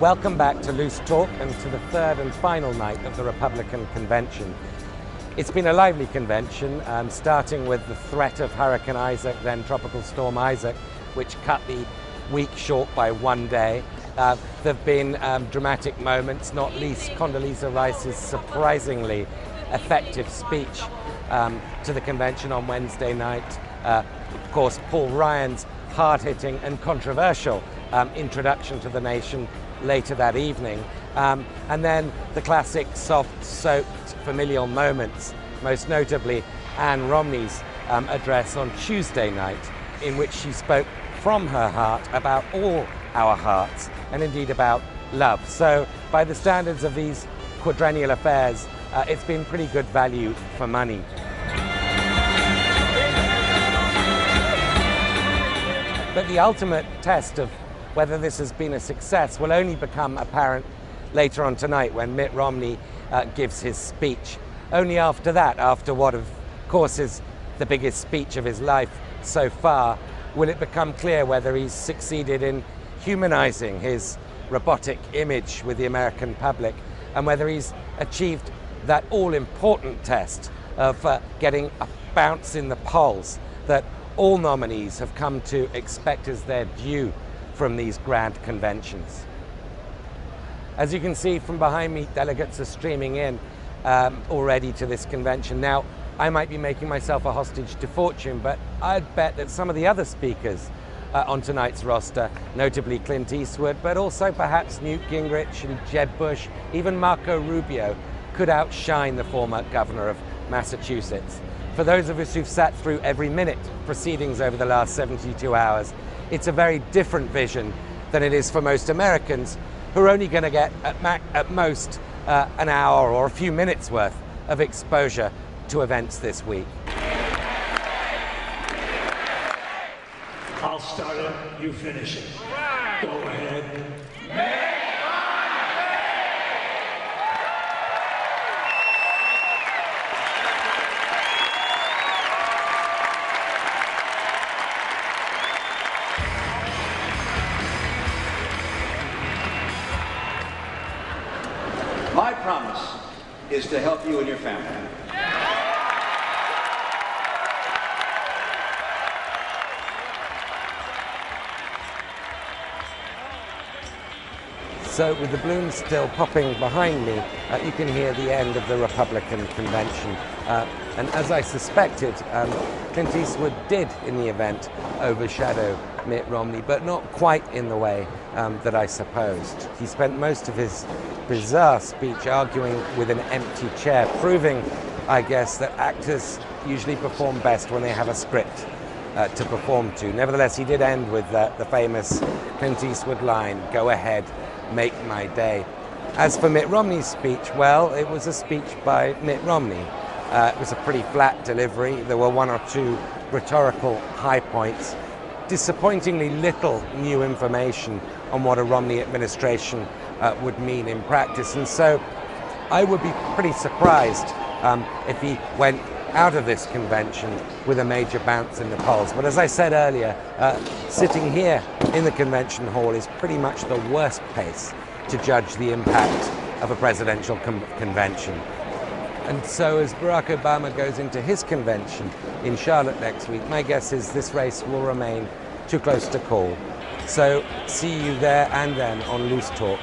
Welcome back to Loose Talk and to the third and final night of the Republican convention. It's been a lively convention, starting with the threat of Hurricane Isaac, then Tropical Storm Isaac, which cut the week short by one day. There have been dramatic moments, not least Condoleezza Rice's surprisingly effective speech to the convention on Wednesday night. Of course, Paul Ryan's hard-hitting and controversial introduction to the nation later that evening. And then the classic soft-soaked familial moments, most notably Anne Romney's address on Tuesday night, in which she spoke from her heart about all our hearts, and indeed about love. So by the standards of these quadrennial affairs, it's been pretty good value for money. But the ultimate test of whether this has been a success will only become apparent later on tonight when Mitt Romney gives his speech. Only after that, after what of course is the biggest speech of his life so far, will it become clear whether he's succeeded in humanizing his robotic image with the American public, and whether he's achieved that all-important test of getting a bounce in the polls that all nominees have come to expect as their due from these grand conventions. As you can see from behind me, delegates are streaming in already to this convention. Now, I might be making myself a hostage to fortune, but I'd bet that some of the other speakers on tonight's roster, notably Clint Eastwood, but also perhaps Newt Gingrich and Jeb Bush, even Marco Rubio, could outshine the former governor of Massachusetts. For those of us who've sat through every minute proceedings over the last 72 hours, it's a very different vision than it is for most Americans, who are only going to get at most an hour or a few minutes worth of exposure to events this week. I'll start it, you finish it. Go ahead. My promise is to help you and your family. So with the balloons still popping behind me, you can hear the end of the Republican convention. And as I suspected, Clint Eastwood did, in the event, overshadow Mitt Romney, but not quite in the way that I supposed. He spent most of his bizarre speech arguing with an empty chair, proving, I guess, that actors usually perform best when they have a script to perform to. Nevertheless, he did end with the famous Clint Eastwood line, "Go ahead, make my day." As for Mitt Romney's speech, well, it was a speech by Mitt Romney. It was a pretty flat delivery. There were one or two rhetorical high points. Disappointingly little new information on what a Romney administration would mean in practice. And so I would be pretty surprised if he went out of this convention with a major bounce in the polls. But as I said earlier, sitting here in the convention hall is pretty much the worst place to judge the impact of a presidential convention. And so as Barack Obama goes into his convention in Charlotte next week, my guess is this race will remain too close to call. So see you there and then on Loose Talk.